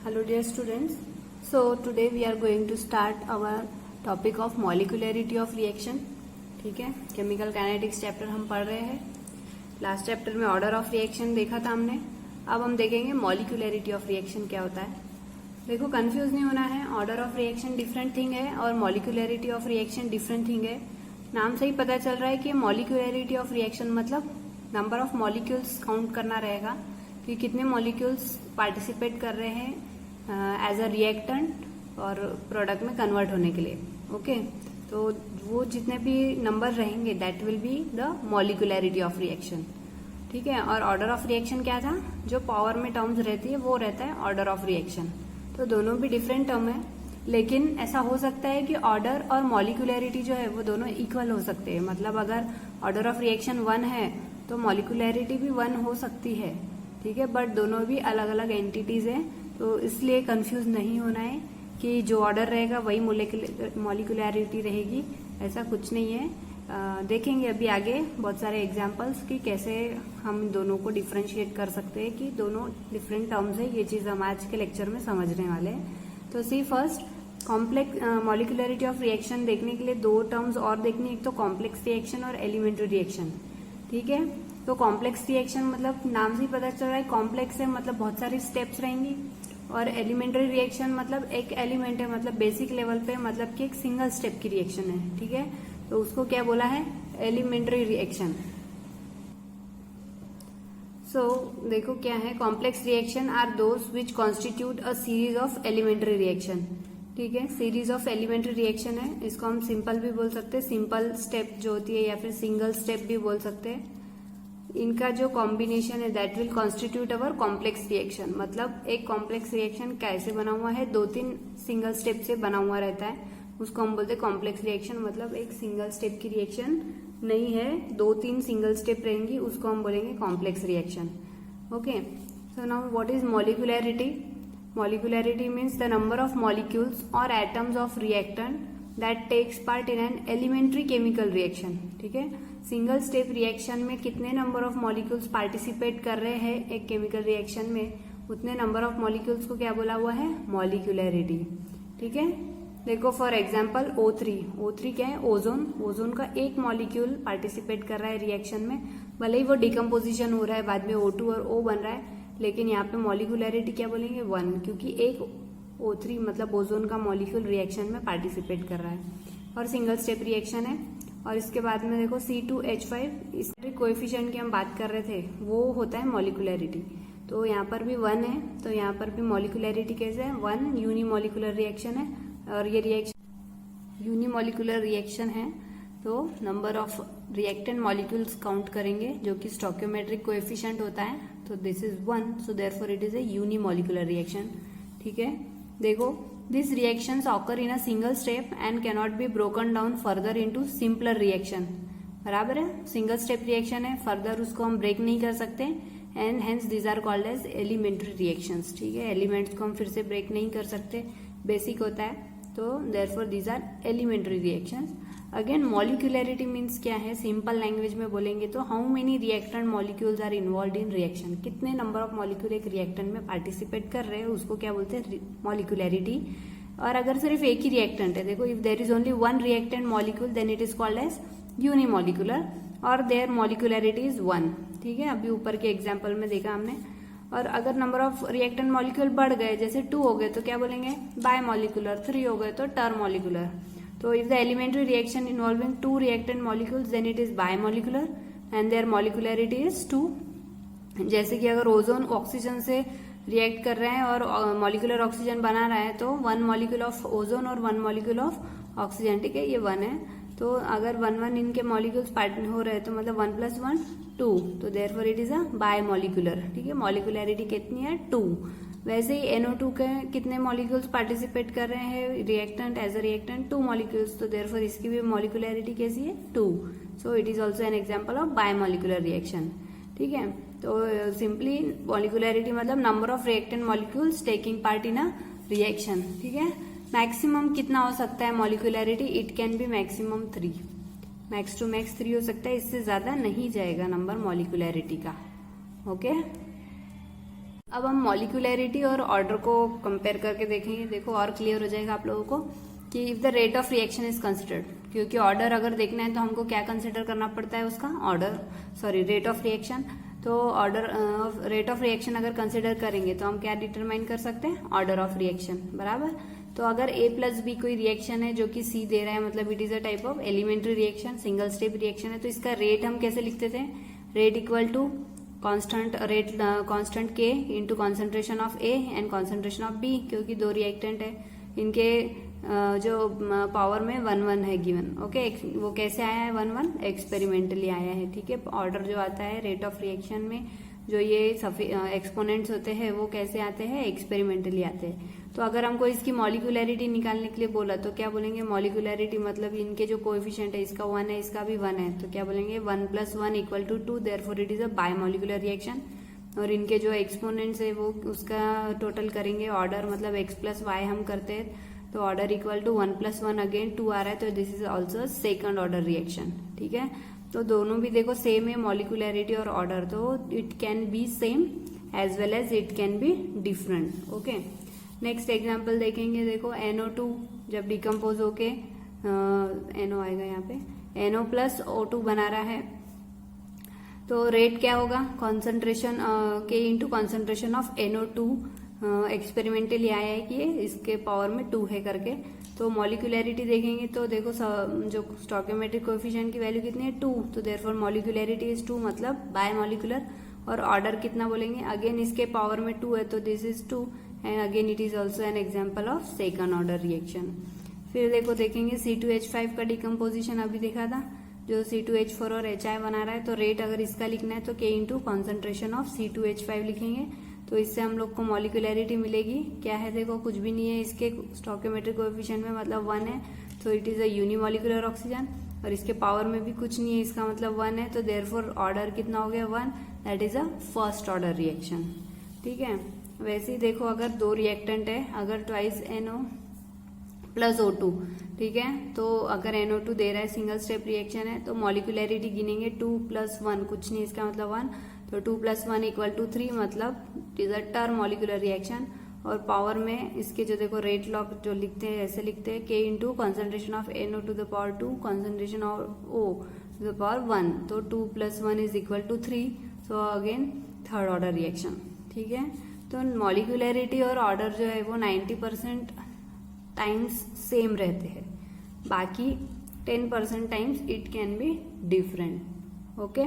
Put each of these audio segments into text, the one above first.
Hello dear students. So today we are going to start our topic of molecularity of reaction. ठीक है, chemical kinetics chapter हम पढ़ रहे हैं. Last chapter में ऑर्डर ऑफ रिएक्शन देखा था हमने. अब हम देखेंगे मॉलिक्यूलरिटी ऑफ रिएक्शन क्या होता है. देखो कंफ्यूज नहीं होना है. Order of reaction different thing है और molecularity of reaction different thing है. नाम से ही पता चल रहा है कि मॉलिक्यूलरिटी ऑफ रिएक्शन मतलब नंबर ऑफ मॉलिक्यूल्स काउंट करना रहेगा कि कितने मॉलिक्यूल्स पार्टिसिपेट कर रहे हैं एज अ रिएक्टेंट और प्रोडक्ट में कन्वर्ट होने के लिए. ओके, तो वो जितने भी नंबर रहेंगे that will be the molecularity of reaction. ठीक है, और ऑर्डर ऑफ रिएक्शन क्या था, जो पावर में टर्म्स रहती है वो रहता है ऑर्डर ऑफ रिएक्शन. तो दोनों भी डिफरेंट टर्म है, लेकिन ऐसा हो सकता है कि ऑर्डर और मॉलिक्यूलरिटी जो है वो दोनों इक्वल हो सकते हैं. मतलब अगर ऑर्डर ऑफ रिएक्शन 1 है तो मॉलिक्यूलरिटी भी 1 हो सकती है. ठीक है, बट दोनों भी अलग अलग एंटिटीज है, तो इसलिए कंफ्यूज नहीं होना है कि जो ऑर्डर रहेगा वही मॉलिक्यूलरिटी रहेगी. ऐसा कुछ नहीं है. देखेंगे अभी आगे बहुत सारे एग्जांपल्स कि कैसे हम दोनों को डिफरेंशिएट कर सकते हैं कि दोनों डिफरेंट टर्म्स है. ये चीज हम आज के लेक्चर में समझने वाले हैं. तो see first complex molecularity of reaction देखने के लिए दो टर्म्स और देखनी. एक तो कॉम्प्लेक्स रिएक्शन और एलिमेंट्री रिएक्शन. ठीक है, तो कॉम्प्लेक्स रिएक्शन मतलब नाम से ही पता चल रहा है कॉम्प्लेक्स है, मतलब बहुत सारी स्टेप्स रहेंगी. और एलिमेंट्री रिएक्शन मतलब एक एलिमेंट है, मतलब बेसिक लेवल पे, मतलब कि एक सिंगल स्टेप की रिएक्शन है. ठीक है, तो उसको क्या बोला है, एलिमेंट्री रिएक्शन. सो देखो क्या है, complex reaction are those which constitute a series of elementary reaction. ठीक है, सीरीज ऑफ एलिमेंट्री रिएक्शन है. इसको हम सिंपल भी बोल सकते हैं, सिंपल स्टेप जो होती है, या फिर सिंगल स्टेप भी बोल सकते हैं. इनका जो कॉम्बिनेशन है that will constitute our complex reaction. मतलब एक कॉम्प्लेक्स रिएक्शन कैसे बना हुआ है, 2-3 सिंगल स्टेप से बना हुआ रहता है, उसको हम बोलते हैं कॉम्प्लेक्स रिएक्शन. मतलब एक सिंगल स्टेप की रिएक्शन नहीं है, 2-3 सिंगल स्टेप रहेंगी, उसको हम बोलेंगे complex reaction. Okay, so now what is molecularity. Molecularity means the number of molecules or atoms of reactant that takes part in an elementary chemical reaction. ठीक है, single step reaction में कितने number of molecules participate कर रहे हैं एक chemical reaction में, उतने नंबर ऑफ मॉलिक्यूल्स को क्या बोला हुआ है, मॉलिक्यूलरिटी. ठीक है, देखो फॉर एग्जांपल O3 क्या है, ओजोन. ओजोन का एक मॉलिक्यूल पार्टिसिपेट कर रहा है रिएक्शन में, भले ही वो डिकम्पोजिशन हो रहा है, बाद में O2 और O बन रहा है, लेकिन यहाँ पे मॉलिक्यूलरिटी क्या बोलेंगे, 1, क्योंकि एक O3 मतलब ओजोन का मॉलिक्यूल रिएक्शन में पार्टिसिपेट कर रहा है और सिंगल स्टेप रिएक्शन है. और इसके बाद में देखो C2H5, इस कोएफिशिएंट की हम बात कर रहे थे, वो होता है मॉलिक्यूलरिटी. तो यहाँ पर भी 1 है, तो यहाँ पर भी मॉलिक्यूलरिटी कैसे है, 1. यूनिमॉलिक्यूलर रिएक्शन है और ये रिएक्शन यूनिमॉलिक्यूलर रिएक्शन है, तो number of reactant molecules count करेंगे जो कि स्टोइकियोमेट्रिक कोएफिशिएंट होता है. तो this is 1, so therefore it is a unimolecular reaction. ठीक है, देखो this reactions occur in a single step and can not be broken down further into simpler reaction. बराबर है, सिंगल स्टेप रिएक्शन है, further उसको हम ब्रेक नहीं कर सकते, and hence these are called as elementary reactions. ठीक है, एलिमेंट्स को हम फिर से ब्रेक नहीं कर सकते, बेसिक होता है, तो therefore these are elementary reactions. Again molecularity means क्या है, सिंपल लैंग्वेज में बोलेंगे तो how many reactant molecules are involve in reaction. कितने नंबर ऑफ मॉलिक्यूल एक रिएक्टेंट में पार्टिसिपेट कर रहे हैं, उसको क्या बोलते हैं, मॉलिक्यूलरिटी. और अगर सिर्फ एक ही रिएक्टेंट है, देखो if there is only 1 reactant molecule then it is called as unimolecular और देयर मॉलिक्यूलरिटी इज 1. ठीक है, अभी ऊपर के एग्जाम्पल में देखा हमने. और अगर नंबर ऑफ रिएक्टेंट मॉलिक्यूल बढ़ गए, जैसे 2 हो गए तो क्या बोलेंगे, बायमॉलिक्यूलर. 3 हो गए तो टर्मॉलिक्यूलर. So if the elementary reaction involving 2 reactant molecules then it is bimolecular and their molecularity is 2. जैसे कि अगर ओजोन ऑक्सीजन से रिएक्ट कर रहे हैं और मॉलिक्यूलर ऑक्सीजन बना रहा है, तो 1 मॉलिक्यूल ऑफ ओजोन और 1 मॉलिक्यूल ऑफ ऑक्सीजन. ठीक है, ये 1 है, तो अगर 1 इनके मॉलिक्यूल्स पार्ट हो रहे हैं तो मतलब 1 + 1 2, तो therefore it is a bimolecular. ठीक है, मॉलिक्यूलरिटी कितनी है, 2. वैसे ही NO2 के कितने मॉलिक्यूल्स पार्टिसिपेट कर रहे हैं reactant, as a reactant 2 molecules, तो देयरफॉर इसकी भी मॉलिक्यूलरिटी कैसी है, 2. So it is also an example of bimolecular reaction. ठीक है, तो सिंपली मॉलिक्यूलरिटी मतलब number of reactant molecules taking part in a reaction. ठीक है, मैक्सिमम कितना हो सकता है molecularity, it can be maximum 3. Max two max 3 हो सकता है, इससे ज्यादा नहीं जाएगा नंबर मॉलिक्यूलरिटी का. ओके, अब हम मॉलिक्यूलैरिटी और ऑर्डर को कंपेयर करके देखेंगे। देखो और क्लियर हो जाएगा आप लोगों को कि if the rate of reaction is considered, क्योंकि ऑर्डर अगर देखना है तो हमको क्या कंसिडर करना पड़ता है उसका, रेट ऑफ रिएक्शन। तो ऑर्डर रेट ऑफ रिएक्शन अगर कंसिडर करेंगे तो हम क्या डिटरमाइन कर सकते हैं, ऑर्डर ऑफ रिएक्शन, बराबर। तो अगर A प्लस बी कोई रिएक्शन है जो कि C दे रहा है, मतलब it is a type of elementary reaction, single step reaction है, तो इसका रेट हम कैसे लिखते थे, rate equal to constant K into concentration of A and concentration of B, क्योंकि दो रिएक्टेंट है, इनके जो पावर में 1 है गिवन। ओके, वो कैसे आया है 1 एक्सपेरिमेंटली आया है, ठीक है। ऑर्डर जो आता है रेट ऑफ रिएक्शन में, जो ये एक्सपोनेंट्स होते हैं वो कैसे आते हैं, एक्सपेरिमेंटली आते हैं। तो अगर हमको इसकी मॉलिक्यूलैरिटी निकालने के लिए बोला तो क्या बोलेंगे, मॉलिक्यूलैरिटी मतलब इनके जो कोएफिशिएंट है, इसका 1 है, इसका भी 1 है, तो क्या बोलेंगे 1 + 1 = 2, therefore it is a bimolecular reaction. और इनके जो एक्सपोनेंट्स है वो उसका टोटल करेंगे, ऑर्डर मतलब x + y हम करते हैं, तो ऑर्डर इक्वल टू 1 + 1 अगेन 2 आ रहा है, तो this is also second order reaction, ठीक है। तो दोनों भी देखो सेम है, मॉलिक्यूलैरिटी और ऑर्डर, तो it can be same as well as it can be different. Okay, next example देखेंगे। देखो NO2 जब डिकम्पोज होके NO आएगा यहाँ पे, NO + O2 बना रहा है, तो रेट क्या होगा, concentration K into concentration of NO2, experimentally आया है कि इसके पावर में 2 है करके। तो मॉलिक्यूलैरिटी देखेंगे तो देखो जो स्टोइकियोमेट्रिक कोएफिशिएंट की वैल्यू कितनी है, 2, तो देयरफॉर मॉलिक्यूलैरिटी इज 2, मतलब बायमॉलिक्यूलर। और ऑर्डर कितना बोलेंगे, अगेन इसके पावर में 2 है, तो this is 2 and again it is also an example of second order reaction. फिर देखो देखेंगे C2H5 का डिकम्पोजिशन अभी देखा था, जो C2H4 और HI बना रहा है, तो रेट अगर इसका लिखना है तो K into concentration of C2H5 लिखेंगे, तो इससे हम लोग को मॉलिक्यूलैरिटी मिलेगी। क्या है, देखो कुछ भी नहीं है इसके स्टोइकियोमेट्रिक कोएफिशिएंट में, मतलब 1 है, तो it is a unimolecular oxygen. और इसके पावर में भी कुछ नहीं है, इसका मतलब 1 है, तो देयरफॉर ऑर्डर कितना हो गया 1, that is a first order reaction, ठीक है। वैसे ही देखो अगर दो रिएक्टेंट है, अगर ट्वाइस NO + O2, ठीक है, तो अगर NO2 दे रहा है, सिंगल स्टेप रिएक्शन है, तो मॉलिक्यूलैरिटी गिनेंगे 2 + 1, कुछ नहीं, इसका मतलब 1, तो 2 + 1 = 3, मतलब it is a term molecular reaction. और पावर में इसके जो देखो रेट लॉ जो लिखते हैं, ऐसे लिखते हैं K into concentration of NO to the power 2, concentration of O to the power 1, तो 2 + 1 = 3, so again third order reaction, ठीक है। तो मॉलिक्यूलैरिटी और ऑर्डर जो है वो 90% टाइम्स सेम रहते हैं, बाकी 10% times it can be different. Okay,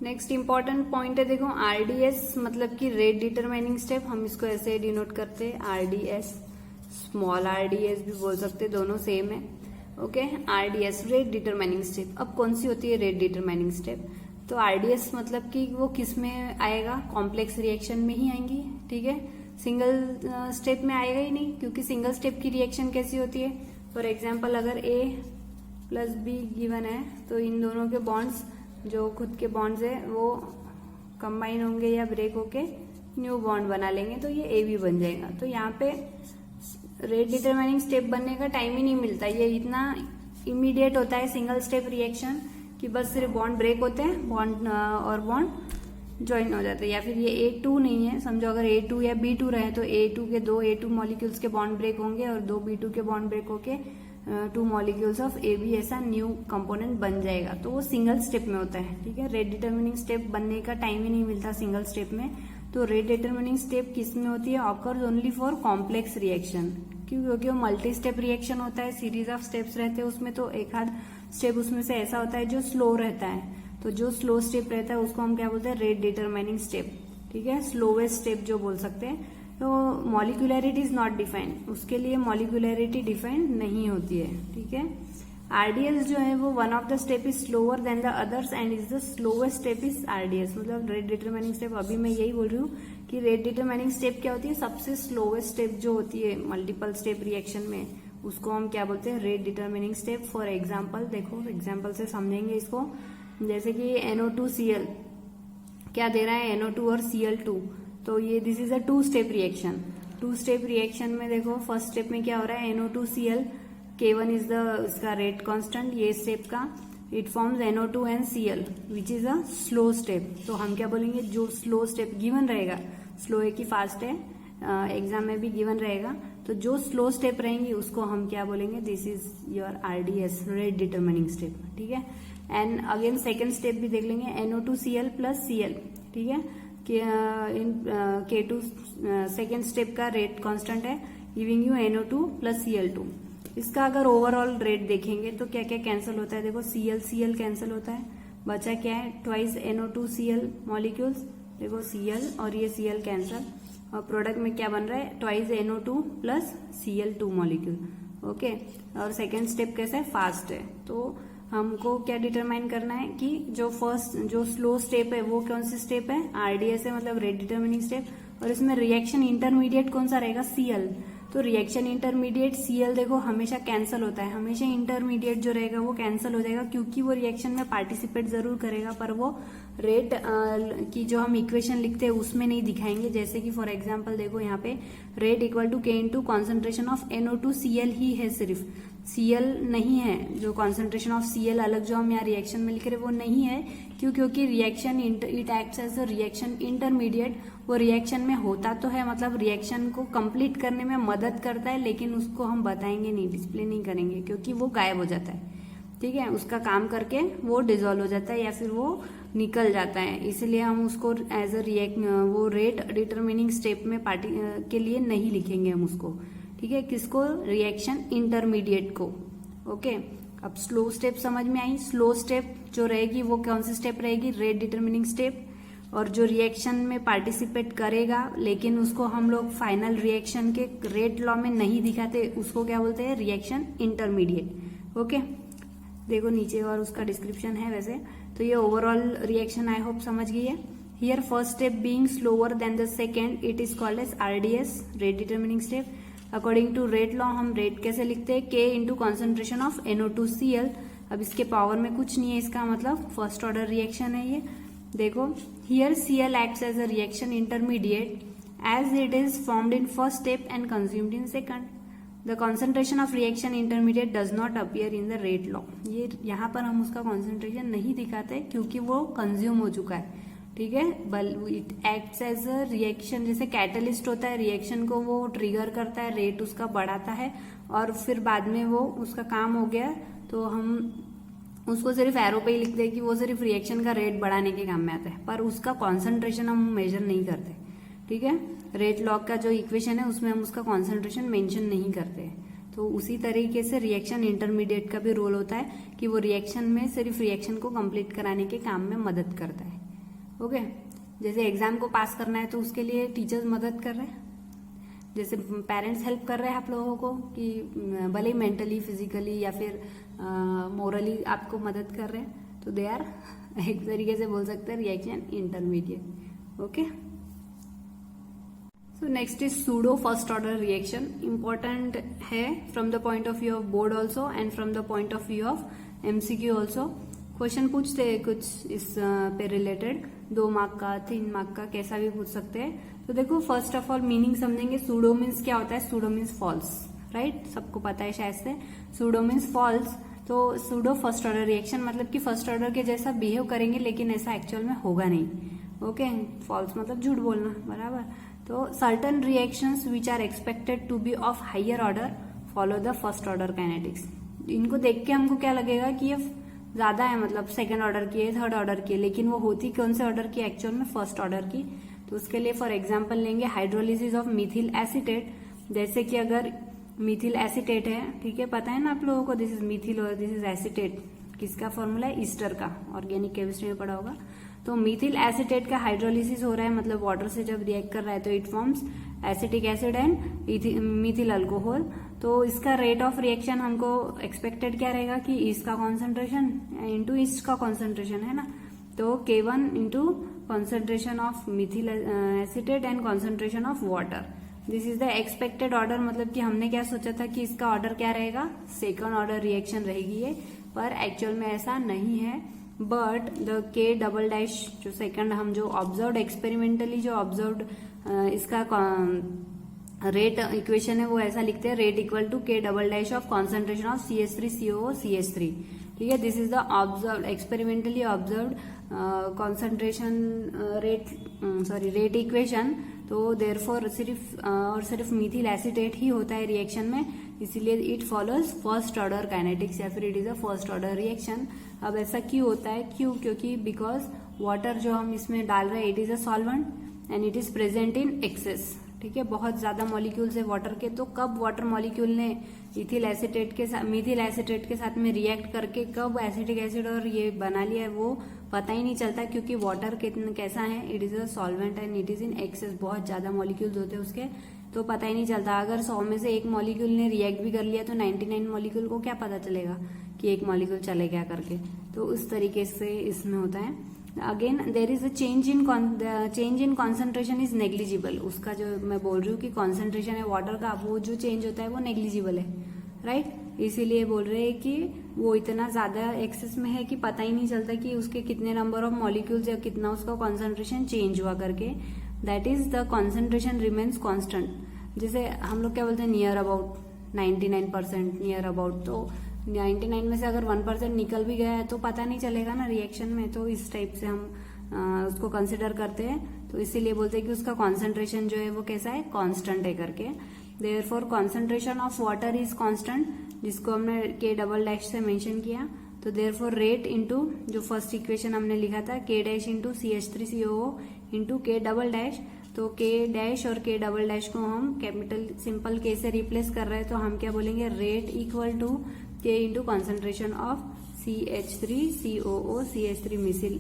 next important point है, देखो RDS मतलब कि रेट डिटरमाइनिंग स्टेप, हम इसको ऐसे डिनोट करते हैं RDS, स्मॉल RDS भी बोल सकते, दोनों सेम है। Okay, RDS rate determining step. अब कौन सी होती है रेट डिटरमाइनिंग स्टेप, तो RDS मतलब कि वो किस में आएगा, कॉम्प्लेक्स रिएक्शन में ही आएंगी, ठीक है, सिंगल स्टेप में आएगा ही नहीं, क्योंकि सिंगल स्टेप की रिएक्शन कैसी होती है, फॉर एग्जाम्पल अगर A + B गिवन है, तो इन दोनों के बॉन्ड्स जो खुद के बॉन्ड्स है वो कंबाइन होंगे या ब्रेक होके न्यू बॉन्ड बना लेंगे, तो ये AB बन जाएगा। तो यहाँ पे रेट डिटरमाइनिंग स्टेप बनने का टाइम ही नहीं मिलता, ये इतना इमीडिएट होता है सिंगल स्टेप रिएक्शन कि बस सिर्फ बॉन्ड ब्रेक होते हैं, बॉन्ड और बॉन्ड ज्वाइन हो जाते हैं। या फिर ये A2 नहीं है, समझो अगर A2 या B2 रहे तो A2 के 2 A2 मॉलिक्यूल्स के बॉन्ड ब्रेक होंगे और 2 B2 के बॉन्ड ब्रेक होके 2 मॉलिक्यूल्स ऑफ AB ऐसा न्यू कंपोनेंट बन जाएगा, तो वो सिंगल स्टेप में होता है, ठीक है। रेट डिटरमिनिंग स्टेप बनने का टाइम ही नहीं मिलता सिंगल स्टेप में, तो रेट डिटरमिनिंग स्टेप किस में होती है, occurs only for complex reaction, क्योंकि वो मल्टी स्टेप रिएक्शन होता है, सीरीज ऑफ स्टेप्स रहते हैं उसमें, तो एक आध स्टेप उसमें से ऐसा होता है जो स्लो रहता है, तो जो स्लो स्टेप रहता है उसको हम क्या बोलते हैं, रेट डिटरमाइनिंग स्टेप, ठीक है, स्लोवेस्ट स्टेप जो बोल सकते हैं। तो मॉलिक्यूलैरिटी इज नॉट डिफाइंड, उसके लिए मॉलिक्यूलैरिटी डिफाइंड नहीं होती है, ठीक है। RDS जो है वो one of the step is slower than the others and is the slowest step is RDS, मतलब रेट डिटरमाइनिंग स्टेप, अभी मैं यही बोल रही हूँ कि रेट डिटरमाइनिंग स्टेप क्या होती है, सबसे स्लोवेस्ट स्टेप जो होती है मल्टीपल स्टेप रिएक्शन में, उसको हम क्या बोलते हैं, rate determining step. For example देखो, एग्जाम्पल से समझेंगे इसको, जैसे कि NO2Cl क्या दे रहा है, NO2 और Cl2, तो ये this is a 2 step reaction. 2 step reaction में देखो फर्स्ट स्टेप में क्या हो रहा है, NO2Cl K1 इज द इसका रेट कांस्टेंट, ये स्टेप का, it forms NO2 and Cl which is a slow step. तो हम क्या बोलेंगे, जो स्लो स्टेप गिवन रहेगा, स्लो है कि फास्ट है, एग्जाम में भी गिवन रहेगा, तो जो स्लो स्टेप रहेंगी उसको हम क्या बोलेंगे, this is your RDS, rate determining step, ठीक है। एंड अगेन सेकेंड स्टेप भी देख लेंगे, NO2Cl प्लस Cl, ठीक है, इन K2 सेकेंड स्टेप का रेट कांस्टेंट है, giving you NO2 plus Cl2। इसका अगर ओवरऑल रेट देखेंगे तो क्या क्या कैंसिल होता है, देखो Cl कैंसिल होता है, बचा क्या है, ट्वाइस NO2Cl मॉलिक्यूल्स, देखो Cl और ये Cl कैंसिल, और प्रोडक्ट में क्या बन रहा है, twice NO2 plus Cl2 molecule, okay. और सेकेंड स्टेप कैसा है, फास्ट है। तो हमको क्या डिटरमाइन करना है कि जो स्लो स्टेप है वो कौन सी स्टेप है, RDS है, मतलब रेट डिटर्मिनिंग स्टेप, और इसमें रिएक्शन इंटरमीडिएट कौन सा रहेगा, Cl। तो रिएक्शन इंटरमीडिएट Cl देखो हमेशा कैंसिल होता है, हमेशा इंटरमीडिएट जो रहेगा वो कैंसिल हो जाएगा, क्योंकि वो रिएक्शन में पार्टिसिपेट जरूर करेगा, पर वो रेट की जो हम इक्वेशन लिखते हैं उसमें नहीं दिखाएंगे। जैसे कि फॉर एग्जांपल देखो यहाँ पे rate equal to K into concentration of NO2Cl ही है, सिर्फ Cl नहीं है, जो कॉन्सेंट्रेशन ऑफ Cl अलग जो हम यहाँ रिएक्शन में लिख रहे हैं वो नहीं है, क्योंकि reaction it acts as a reaction intermediate, वो रिएक्शन में होता तो है, मतलब रिएक्शन को कंप्लीट करने में मदद करता है, लेकिन उसको हम बताएंगे नहीं, डिस्प्ले नहीं करेंगे, क्योंकि वो गायब हो जाता है, ठीक है, उसका काम करके वो डिसॉल्व हो जाता है या फिर वो निकल जाता है, इसलिए हम उसको एज अ वो रेट डिटरमिनिंग स्टेप में के लिए नहीं लिखेंगे हम उसको, ठीक है, किसको, रिएक्शन इंटरमीडिएट को, ओके। अब स्लो स्टेप समझ में आई, स्लो स्टेप जो रहेगी वो कौन सी स्टेप रहेगी, रेट डिटरमिनिंग स्टेप, और जो रिएक्शन में पार्टिसिपेट करेगा लेकिन उसको हम लोग फाइनल रिएक्शन के रेट लॉ में नहीं दिखाते, उसको क्या बोलते हैं, रिएक्शन इंटरमीडिएट, ओके। देखो नीचे और उसका डिस्क्रिप्शन है वैसे, तो ये ओवरऑल रिएक्शन आई होप समझ गई है। Here first step being slower than the second, it is called as RDS, rate determining step. According to rate law हम रेट कैसे लिखते हैं, K into concentration of NO2Cl। अब इसके पावर में कुछ नहीं है, इसका मतलब फर्स्ट ऑर्डर रिएक्शन है ये। देखो here Cl acts as a reaction intermediate as it is formed in first step and consumed in second. The concentration of reaction intermediate does not appear in the rate law. ये यहाँ पर हम उसका concentration नहीं दिखाते क्योंकि वो consume हो चुका है, ठीक है। It acts as a reaction, जैसे कैटलिस्ट होता है, रिएक्शन को वो ट्रिगर करता है, रेट उसका बढ़ाता है, और फिर बाद में वो उसका काम हो गया तो हम उसको सिर्फ एरो पे ही लिखते हैं कि वो सिर्फ रिएक्शन का रेट बढ़ाने के काम में आता है, पर उसका कॉन्सेंट्रेशन हम मेजर नहीं करते, ठीक है। रेट लॉ का जो इक्वेशन है उसमें हम उसका कॉन्सेंट्रेशन मेंशन नहीं करते। तो उसी तरीके से रिएक्शन इंटरमीडिएट का भी रोल होता है कि वो रिएक्शन में सिर्फ रिएक्शन को कंप्लीट कराने के काम में मदद करता है, ओके। जैसे एग्जाम को पास करना है तो उसके लिए टीचर्स मदद कर रहे हैं, जैसे पेरेंट्स हेल्प कर रहे हैं आप लोगों को कि भले ही मेंटली, फिजिकली या फिर मोरली आपको मदद कर रहे हैं, तो दे आर एक तरीके से बोल सकते हैं reaction intermediate, okay. So next is pseudo first order reaction. Important है from the point of view of board also and from the point of view of MCQ also. Question पूछते हैं कुछ इस पे रिलेटेड, 2 मार्क का, 3 mark का, कैसा भी पूछ सकते हैं। तो देखो फर्स्ट ऑफ ऑल मीनिंग समझेंगे। सूडो मीन्स क्या होता है, सूडो मीन्स फॉल्स, राइट, सबको पता है शायद से। सूडो मीन्स फॉल्स, तो सूडो फर्स्ट ऑर्डर रिएक्शन मतलब कि फर्स्ट ऑर्डर के जैसा बिहेव करेंगे लेकिन ऐसा एक्चुअल में होगा नहीं, ओके। फॉल्स मतलब झूठ बोलना, बराबर। तो certain reactions which are expected to be of higher order follow the first order kinetics. इनको देख के हमको क्या लगेगा कि ये ज्यादा है, मतलब सेकंड ऑर्डर की है, थर्ड ऑर्डर की है, लेकिन वो होती कौन से ऑर्डर की, एक्चुअल में फर्स्ट ऑर्डर की। तो उसके लिए फॉर एग्जाम्पल लेंगे हाइड्रोलिसिस ऑफ मिथिल एसीटेट। जैसे कि अगर मिथिल एसीटेट है, ठीक है, पता है ना आप लोगों को, दिस इज मिथिल और दिस इज एसीटेट, किसका फॉर्मूला है, ईस्टर का, ऑर्गेनिक केमिस्ट्री में पढ़ा होगा। तो मिथिल एसीटेट का हाइड्रोलिसिस हो रहा है, मतलब वाटर से जब रिएक्ट कर रहा है तो it forms acetic acid and Mithil alcohol. तो इसका रेट ऑफ रिएक्शन हमको एक्सपेक्टेड क्या रहेगा कि ईस्ट का कॉन्सेंट्रेशन इंटू ईस्ट का कॉन्सेंट्रेशन है ना, तो K1 into concentration of Mithil acetate and concentration of water. This is the expected order, मतलब कि हमने क्या सोचा था कि इसका ऑर्डर क्या रहेगा, सेकंड ऑर्डर रिएक्शन रहेगी ये, पर एक्चुअल में ऐसा नहीं है। But the K double dash जो सेकंड हम जो ऑब्जर्व एक्सपेरिमेंटली जो ऑब्जर्व इसका रेट इक्वेशन है वो ऐसा लिखते हैं, rate equal to K double dash of concentration of CH3COO CH3, ठीक है। This is the observe experimentally observed concentration rate equation. तो देयरफॉर सिर्फ और सिर्फ मिथिल एसीटेट ही होता है रिएक्शन में, इसीलिए it follows first order kinetics या फिर it is a first order reaction. अब ऐसा क्यों होता है, क्यों? क्योंकि बिकॉज वाटर जो हम इसमें डाल रहे हैं it is a solvent and it is present in excess. ठीक है, बहुत ज्यादा मॉलिक्यूल्स है वाटर के, तो कब वाटर मॉलिक्यूल ने मिथिल एसीटेट के साथ में रिएक्ट करके कब एसिटिक एसिड और ये बना लिया है वो पता ही नहीं चलता, क्योंकि वाटर कैसा है, it is a solvent and it is in excess, बहुत ज्यादा मॉलिक्यूल्स होते हैं उसके, तो पता ही नहीं चलता। अगर 100 में से एक मॉलिक्यूल ने रिएक्ट भी कर लिया तो 99 मॉलिक्यूल को क्या पता चलेगा कि एक मॉलिक्यूल चले गया करके। तो उस तरीके से इसमें होता है। Again there is a change in concentration is negligible. उसका जो मैं बोल रही हूँ कि कॉन्सेंट्रेशन है वाटर का, वो जो चेंज होता है वो नेग्लिजिबल है, राइट। इसीलिए बोल रहे हैं कि वो इतना ज्यादा एक्सेस में है कि पता ही नहीं चलता कि उसके कितने नंबर ऑफ मॉलिक्यूल्स या कितना उसका कॉन्सेंट्रेशन चेंज हुआ करके। That is the concentration remains constant. जैसे हम लोग क्या बोलते हैं, नियर अबाउट 99%, नियर अबाउट। तो 99 में से अगर 1% निकल भी गया है तो पता नहीं चलेगा ना रिएक्शन में, तो इस टाइप से हम उसको कंसिडर करते हैं। तो इसीलिए बोलते हैं कि उसका कॉन्सेंट्रेशन जो है वो कैसा है, कांस्टेंट है करके। Therefore concentration of water is constant, जिसको हमने के डबल डैश से मेंशन किया। तो देयरफॉर रेट इनटू जो फर्स्ट इक्वेशन हमने लिखा था के डैश इंटू CH3COO इंटू के डबल डैश। तो के डैश और के डबल डैश को हम कैपिटल सिंपल के से रिप्लेस कर रहे हैं, तो हम क्या बोलेंगे, रेट इक्वल टू के into concentration of CH3COO CH3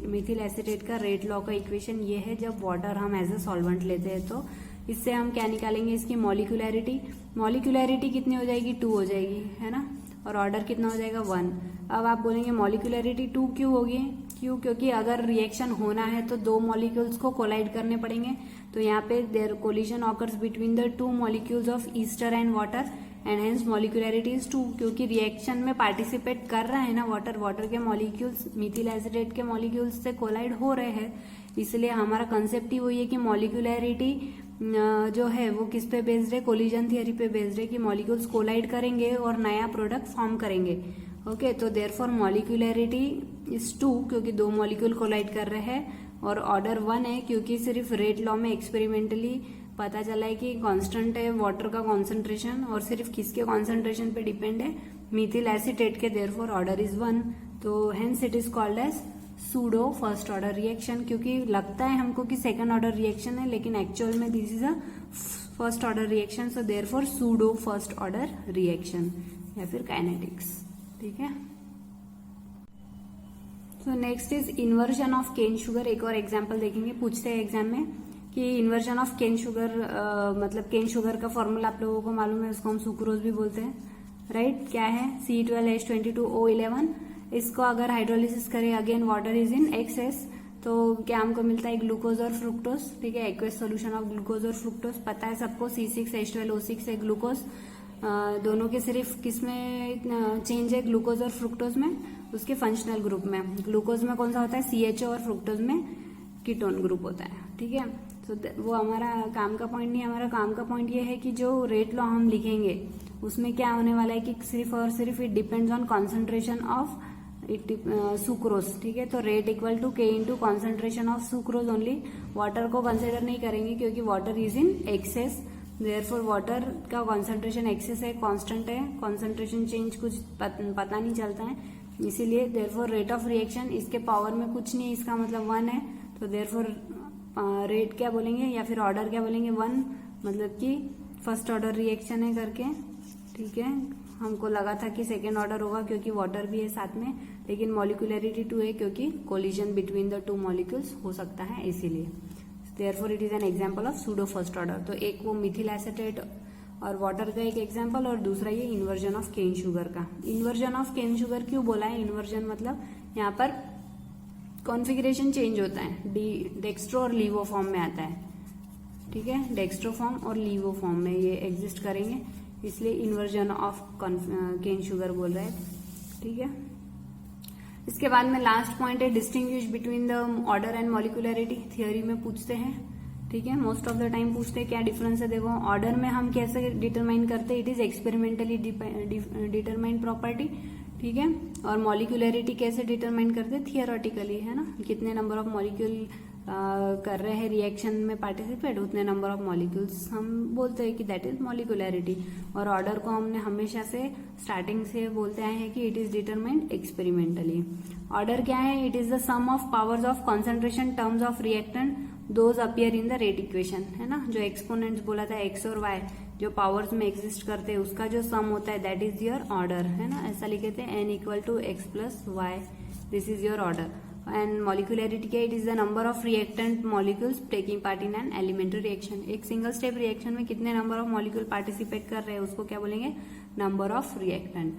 Mithil acetate का रेट लॉ का इक्वेशन ये है जब वाटर हम एज अ सॉल्वेंट लेते हैं। तो इससे हम क्या निकालेंगे, इसकी मॉलिक्यूलैरिटी कितनी हो जाएगी, 2 हो जाएगी, है ना। और ऑर्डर कितना हो जाएगा, 1। अब आप बोलेंगे मॉलिक्यूलैरिटी 2 क्यों होगी, क्यों? क्योंकि अगर रिएक्शन होना है तो 2 मॉलिक्यूल्स को कोलाइड करने पड़ेंगे। तो यहाँ पे there collision occurs between the 2 molecules of ester and water and hence molecularity is 2। क्योंकि रिएक्शन में पार्टिसिपेट कर रहा है ना वाटर के मॉलिक्यूल्स मिथिल एसीटेट के मॉलिक्यूल्स से कोलाइड हो रहे हैं, इसलिए हमारा कंसेप्ट ही वही है कि मॉलिक्यूलैरिटी जो है वो किस पे बेस्ड है, कोलिजन थियरी पे बेस्ड है कि मॉलिक्यूल्स कोलाइड करेंगे और नया प्रोडक्ट फॉर्म करेंगे। ओके, तो देयरफॉर मॉलिक्यूलैरिटी इज 2 क्योंकि 2 मॉलिक्यूल कोलाइड कर रहे हैं, और ऑर्डर 1 है क्योंकि सिर्फ रेट लॉ में एक्सपेरिमेंटली पता चला है कि कांस्टेंट है वाटर का कॉन्सेंट्रेशन, और सिर्फ किसके कॉन्सेंट्रेशन पे डिपेंड है, मिथिल एसीटेट के। देयरफॉर ऑर्डर इज 1, तो hence it is called as pseudo first order reaction. क्योंकि लगता है हमको कि सेकंड ऑर्डर रिएक्शन है, लेकिन एक्चुअल में this is a first order reaction. So therefore pseudo first order reaction या फिर काइनेटिक्स। ठीक है, so next is inversion of cane sugar. एक और एग्जाम्पल देखेंगे, पूछते हैं एग्जाम में कि इन्वर्जन ऑफ केन शुगर, मतलब केन शुगर का फॉर्मूला आप लोगों को मालूम है, उसको हम सुक्रोज भी बोलते हैं, राइट। क्या है, C12H22O11। इसको अगर हाइड्रोलिसिस करें, again water is in excess, तो क्या हमको मिलता है, ग्लूकोज और फ्रुक्टोज। ठीक है, एक्वेस सोल्यूशन ऑफ ग्लूकोज और फ्रुक्टोज पता है सबको, C6H12O6 है ग्लूकोज। दोनों के सिर्फ किसमें चेंज है, ग्लूकोज और फ्रुक्टोज में, उसके फंक्शनल ग्रुप में। ग्लूकोज में कौन सा होता है, CHO, और फ्रुक्टोज में कीटोन ग्रुप होता है। ठीक है, तो वो हमारा काम का पॉइंट नहीं, हमारा काम का पॉइंट ये है कि जो रेट लॉ हम लिखेंगे उसमें क्या होने वाला है कि सिर्फ और सिर्फ it depends on concentration of sucrose. ठीक है, तो रेट इक्वल टू के into concentration of sucrose only. Water को कंसिडर नहीं करेंगे क्योंकि water is in excess. Therefore water का कॉन्सेंट्रेशन एक्सेस है, कांस्टेंट है, कॉन्सेंट्रेशन चेंज कुछ पता नहीं चलता है, इसीलिए देयरफॉर रेट ऑफ रिएक्शन इसके पावर में कुछ नहीं, इसका मतलब 1 है। तो देयरफॉर रेट क्या बोलेंगे या फिर ऑर्डर क्या बोलेंगे, 1, मतलब कि फर्स्ट ऑर्डर रिएक्शन है करके। ठीक है, हमको लगा था कि सेकेंड ऑर्डर होगा क्योंकि वाटर भी है साथ में, लेकिन मॉलिक्यूलैरिटी 2 है क्योंकि कोलिजन बिटवीन द 2 मॉलिक्यूल्स हो सकता है, इसीलिए। Therefore it is an example of pseudo first order. तो एक वो मिथिल एसीटेट और वाटर का एक एग्जांपल, और दूसरा ये इन्वर्जन ऑफ केन शुगर का। इन्वर्जन ऑफ केन शुगर क्यों बोला है, इन्वर्जन मतलब यहाँ पर कॉन्फ़िगरेशन चेंज होता है, डेक्स्ट्रो और लीवो फॉर्म में आता है। ठीक है, डेक्स्ट्रो फॉर्म और लीवो फॉर्म में ये एग्जिस्ट करेंगे, इसलिए इन्वर्जन ऑफ केन शुगर बोल रहे हैं। ठीक है, इसके बाद में लास्ट पॉइंट है distinguish between the order and molecularity. Theory में पूछते हैं, ठीक है, मोस्ट ऑफ द टाइम पूछते हैं क्या डिफरेंस है। देखो, ऑर्डर में हम कैसे डिटरमाइन करते हैं, it is experimentally determined property. ठीक है। और मॉलिक्यूलरिटी कैसे डिटरमाइन करते हैं, थियोरेटिकली, है ना, कितने नंबर ऑफ मॉलिक्यूल कर रहे हैं रिएक्शन में पार्टिसिपेट, उतने नंबर ऑफ मॉलिक्यूल्स हम बोलते हैं कि दैट इज मॉलिक्यूलरिटी। और ऑर्डर को हमने हमेशा से स्टार्टिंग से बोलते आए हैं कि it is determined experimentally. Order क्या है, it is the sum of powers of concentration terms of reactant those appear in the rate equation, है ना, जो एक्सपोनेंट्स बोला था एक्स और वाई जो पावर्स में एग्जिस्ट करते हैं उसका जो सम होता है दैट इज योर ऑर्डर, है ना, ऐसा लिखे थे n equal to x plus y, this is your order. And molecularity क्या, it is the number of reactant molecules taking part in an elementary reaction. एक सिंगल स्टेप रिएक्शन में कितने number of molecule participate कर रहे हैं उसको क्या बोलेंगे, नंबर ऑफ रिएक्टेंट।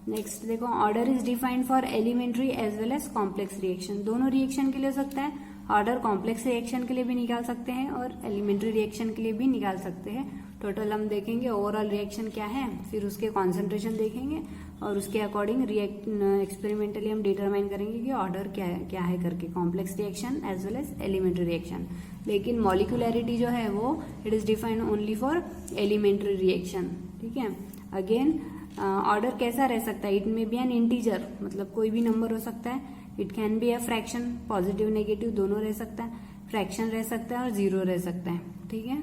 नेक्स्ट देखो, order is defined for elementary as well as complex reaction. दोनों रिएक्शन के लिए हो सकता है, ऑर्डर कॉम्प्लेक्स रिएक्शन के लिए भी निकाल सकते हैं और एलिमेंट्री रिएक्शन के लिए भी निकाल सकते हैं। टोटल हम देखेंगे ओवरऑल रिएक्शन क्या है, फिर उसके कॉन्सेंट्रेशन देखेंगे और उसके अकॉर्डिंग एक्सपेरिमेंटली हम डिटरमाइन करेंगे कि ऑर्डर क्या है करके, complex reaction as well as elementary reaction. लेकिन मॉलिक्यूलरिटी जो है वो it is defined only for elementary reaction, ठीक है। अगेन ऑर्डर कैसा रह सकता है, it may be an integer, मतलब कोई भी नंबर हो सकता है, it can be a fraction, positive negative दोनों रह सकता है, फ्रैक्शन रह सकता है और जीरो रह सकता है, ठीक है।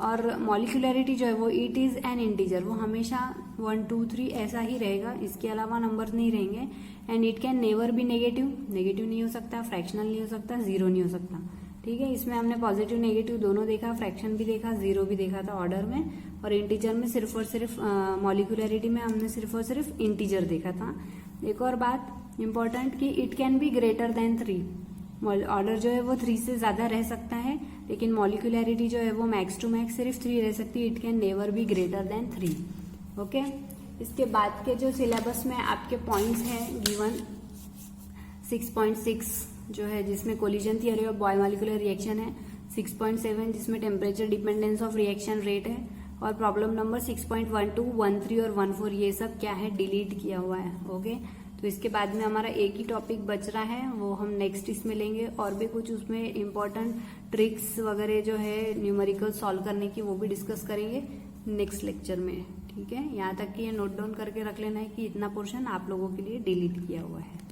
और मॉलिक्यूलरिटी जो है वो इट इज एन इंटीजर, वो हमेशा 1 2 3 ऐसा ही रहेगा, इसके अलावा नंबर नहीं रहेंगे। And it can never be negative, negative नहीं हो सकता, फ्रैक्शनल नहीं हो सकता, जीरो नहीं हो सकता, ठीक है। इसमें हमने पॉजिटिव नेगेटिव दोनों देखा, फ्रैक्शन भी देखा, जीरो भी देखा था ऑर्डर में, और इंटीजर में सिर्फ और सिर्फ मॉलिक्यूलरिटी में हमने सिर्फ और सिर्फ इंटीजर देखा था। एक और बात इंपॉर्टेंट कि it can be greater than 3, order जो है वो 3 से ज्यादा रह सकता है, लेकिन मॉलिक्यूलरिटी जो है वो मैक्स टू मैक्स सिर्फ 3 रह सकती है, it can never be greater than 3, okay. इसके बाद के जो सिलेबस में आपके पॉइंट्स हैं गिवन 6.6 जो है जिसमें collision theory of biomolecular reaction है, 6.7 जिसमें temperature dependence of reaction rate है, और प्रॉब्लम नंबर 6.12, 13 और 14 ये सब क्या है, डिलीट किया हुआ है, ओके। तो इसके बाद में हमारा एक ही टॉपिक बच रहा है, वो हम नेक्स्ट इसमें लेंगे, और भी कुछ उसमें इम्पोर्टेंट ट्रिक्स वगैरह जो है न्यूमेरिकल सॉल्व करने की वो भी डिस्कस करेंगे नेक्स्ट लेक्चर में, ठीक है। यहाँ तक कि ये नोट डाउन करके रख लेना है कि इतना पोर्शन आप लोगों के लिए डिलीट किया हुआ है।